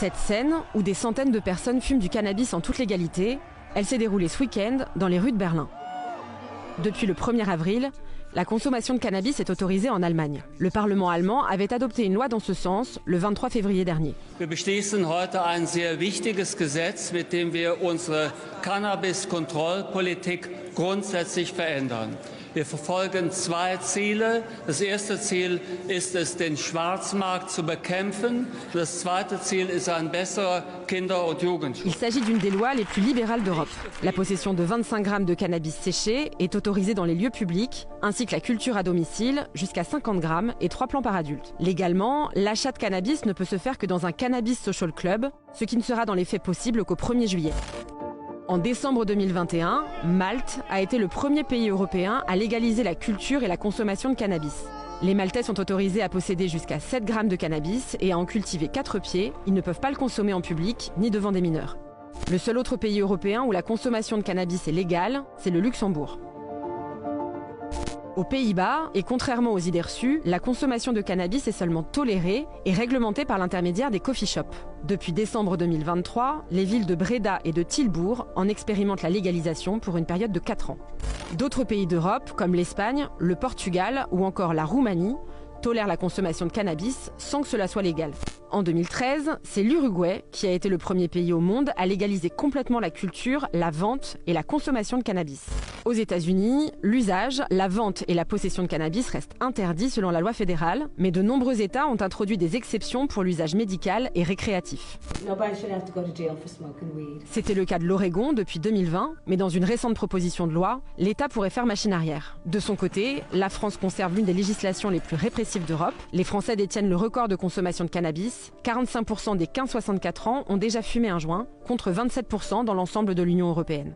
Cette scène, où des centaines de personnes fument du cannabis en toute légalité, elle s'est déroulée ce week-end dans les rues de Berlin. Depuis le 1er avril, la consommation de cannabis est autorisée en Allemagne. Le Parlement allemand avait adopté une loi dans ce sens le 23 février dernier. Wir beschließen heute ein sehr wichtiges Gesetz, mit dem wir unsere Cannabis-Kontrollpolitik grundsätzlich verändern. Wir verfolgen zwei Ziele. Das erste Ziel ist es, den Schwarzmarkt zu bekämpfen. Das zweite Ziel ist ein besserer Kinder- und Jugendschutz. Il s'agit d'une des lois les plus libérales d'Europe. La possession de 25 grammes de cannabis séché est autorisée dans les lieux publics, ainsi que la culture à domicile, jusqu'à 50 grammes et 3 plants par adulte. Légalement, l'achat de cannabis ne peut se faire que dans un cannabis social club, ce qui ne sera dans les faits possible qu'au 1er juillet. En décembre 2021, Malte a été le premier pays européen à légaliser la culture et la consommation de cannabis. Les Maltais sont autorisés à posséder jusqu'à 7 grammes de cannabis et à en cultiver 4 pieds. Ils ne peuvent pas le consommer en public ni devant des mineurs. Le seul autre pays européen où la consommation de cannabis est légale, c'est le Luxembourg. Aux Pays-Bas, et contrairement aux idées reçues, la consommation de cannabis est seulement tolérée et réglementée par l'intermédiaire des coffee shops. Depuis décembre 2023, les villes de Breda et de Tilbourg en expérimentent la légalisation pour une période de 4 ans. D'autres pays d'Europe, comme l'Espagne, le Portugal ou encore la Roumanie, tolèrent la consommation de cannabis sans que cela soit légal. En 2013, c'est l'Uruguay qui a été le premier pays au monde à légaliser complètement la culture, la vente et la consommation de cannabis. Aux États-Unis, l'usage, la vente et la possession de cannabis restent interdits selon la loi fédérale, mais de nombreux États ont introduit des exceptions pour l'usage médical et récréatif. C'était le cas de l'Oregon depuis 2020, mais dans une récente proposition de loi, l'État pourrait faire machine arrière. De son côté, la France conserve l'une des législations les plus répressives d'Europe. Les Français détiennent le record de consommation de cannabis. 45% des 15-64 ans ont déjà fumé un joint, contre 27% dans l'ensemble de l'Union européenne.